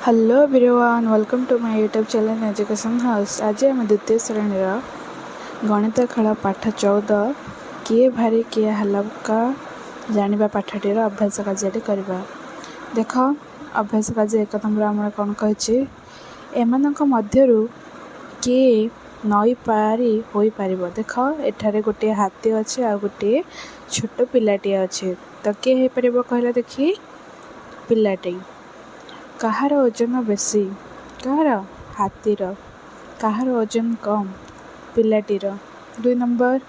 Hello everyone, welcome to my YouTube channel education house. आज आम द्वितीय श्रेणी गणित खेल पाठ 14 किए भारी किए हल्का जाना पाठटीर अभ्यास कार्य करवा। देख अभ्यास कार्य एक नंबर आम कौन कही एमान मध्यरु किए नई पारी हो पार। देख एठारे गोटे हाथी अच्छे आ गोटे छोट पिलाटी अच्छे, तो किए हो पार कहला देखी पिलाटी। कहार ओजन बेसी? कहार? हाथीर। कहार ओजन कम? पिलाटीर। 2 नंबर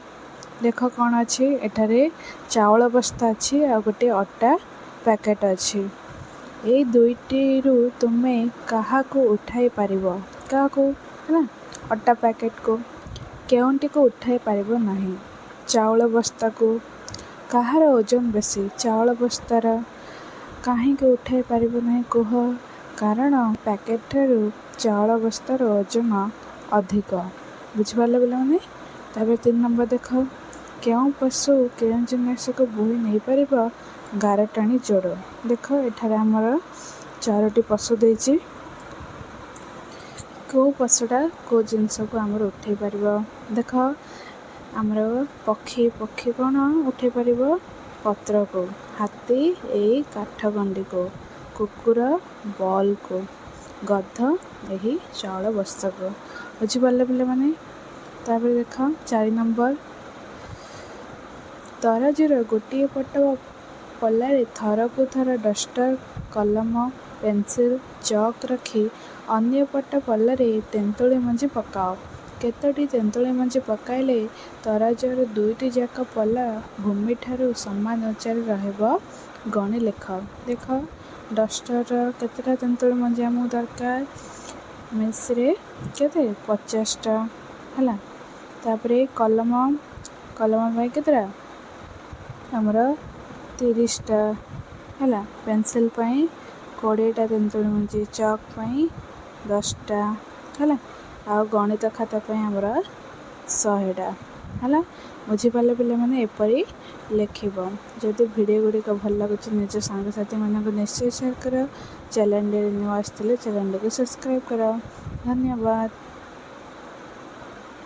देख कौन अच्छी एठारे चाउल बस्ता अच्छी आ गोटे अटा पैकेट अच्छी। ये दुईटी तुमे काहाको उठाई पारिबो? काहाको है अटा पैकेट को। केउंटी को उठाई पारिबो नहीं? चाउल बस्ता को। कहार ओजन बेसी? चाउल बस्तार। कहीं उठाई पारिबो नहीं कह? कारण पैकेट ठारू चाउल बस्तार ओजन अधिक। बुझिपारे पे? तापर 3 नंबर देख क्यों पशु क्यों जिनिस को बोही नहीं पार गार टाणी जोड़। देख एठारे आमर 4टी पशु देछि। कौ पशुटा कौ जिनस को आमर उठे पार? देख आमर पक्षी पक्षी कौन उठे पार? पत्र को। हाथी यही काठ गंडी को। कुकुर बॉल को। गध यही चाउल बस्ता को। बुझिपारे पे? तापर देख 4 नंबर तराजूर गोटे पट पल्लारे थर को थर डस्टर कलम पेंसिल चक रखी अन्य पट पल्लारे तेंतुली मंजी पकाओ। केतोटी तेंतुली मंजी पकाइले तराजूर दुईटी जाक पल्ला भूमि ठारू समान उच्चारे रहबो गणी लेख। देख डस्टर केतेटा तेंतुली मंजी आमको दरकार? मिश्रे केते 50टा है। तापर कलम कलम भाई केतेटा आमर 30टा है। पेंसिल पाई 20टा तेंतुली मंजी। चक पाई 10टा है। आ गणित खाता पाई आमर 100टा है। बुझिपारे पे मैंने एपरी लिखब। जदि वीडियो गुड़िक भल लगुच निज सांगसाथी मानक निश्चय शेयर कर। चैनल न्यू आसते चैनल को सब्सक्राइब कर। धन्यवाद।